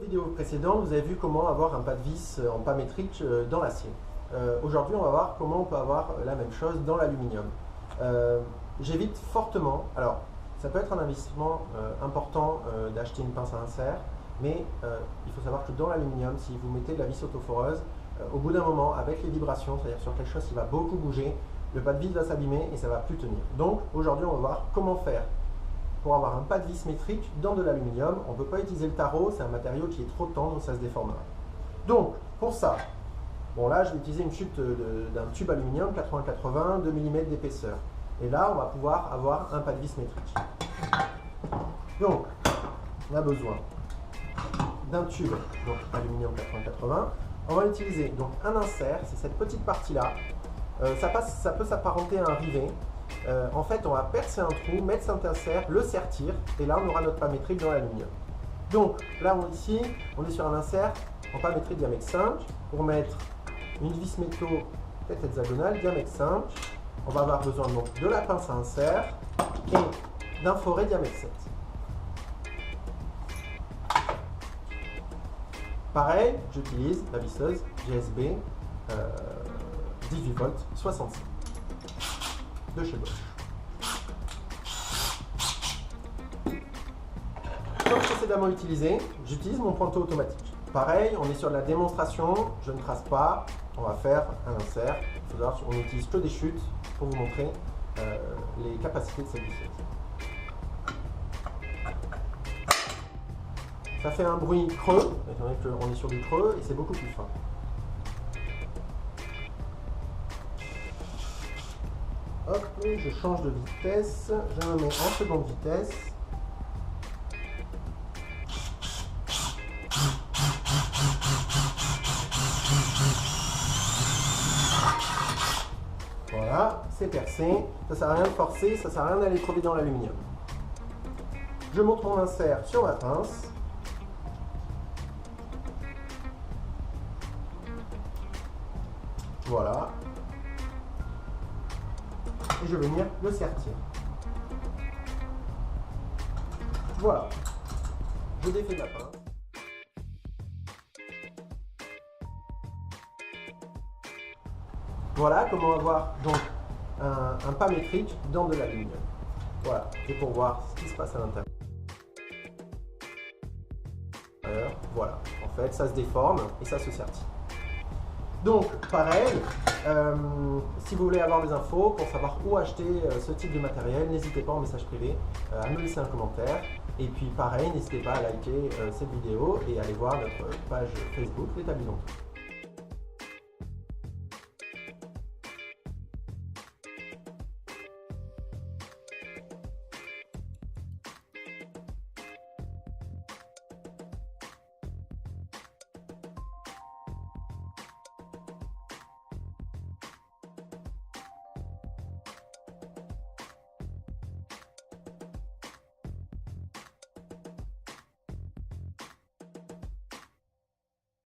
vidéos précédentes, vous avez vu comment avoir un pas de vis en pas métrique dans l'acier. Aujourd'hui, on va voir comment on peut avoir la même chose dans l'aluminium. J'évite fortement, alors ça peut être un investissement important d'acheter une pince à insert, mais il faut savoir que dans l'aluminium, si vous mettez de la vis autoforeuse, au bout d'un moment, avec les vibrations, c'est-à-dire sur quelque chose qui va beaucoup bouger, le pas de vis va s'abîmer et ça ne va plus tenir. Donc aujourd'hui, on va voir comment faire pour avoir un pas de vis métrique dans de l'aluminium. On ne peut pas utiliser le tarot, c'est un matériau qui est trop tendre, ça se déformera. Donc pour ça, bon là je vais utiliser une chute d'un tube aluminium 80-80, 2 mm d'épaisseur. Et là on va pouvoir avoir un pas de vis métrique. Donc on a besoin d'un tube donc aluminium 80-80. On va utiliser donc un insert, c'est cette petite partie là. Ça peut s'apparenter à un rivet. En fait, on va percer un trou, mettre cet insert, le sertir, et là, on aura notre pas métrique dans l'aluminium. Donc, là, ici, on est sur un insert en pas métrique diamètre 5. Pour mettre une vis métaux, tête hexagonale, diamètre 5, on va avoir besoin donc de la pince à insert et d'un foret diamètre 7. Pareil, j'utilise la visseuse GSB 18 volts 65 de chez Bosch. Comme précédemment utilisé, j'utilise mon pointeau automatique. Pareil, on est sur de la démonstration, je ne trace pas, on va faire un insert. Il faut savoir qu'on n'utilise que des chutes pour vous montrer les capacités de cette visseuse. Ça fait un bruit creux, étant donné qu'on est sur du creux et c'est beaucoup plus fin. Hop, je change de vitesse, je me mets en seconde vitesse. Voilà, c'est percé. Ça sert à rien de forcer, ça sert à rien d'aller trop vite dans l'aluminium. Je monte mon insert sur ma pince. Voilà. Et je vais venir le sertir. Voilà. Je défais ma pince. Voilà comment avoir donc un pas métrique dans de l'aluminium. Voilà. Et pour voir ce qui se passe à l'intérieur. Voilà. En fait, ça se déforme et ça se sertit. Donc, pareil, si vous voulez avoir des infos pour savoir où acheter ce type de matériel, n'hésitez pas en message privé à me laisser un commentaire. Et puis pareil, n'hésitez pas à liker cette vidéo et à aller voir notre page Facebook, l'Établi Dompteur.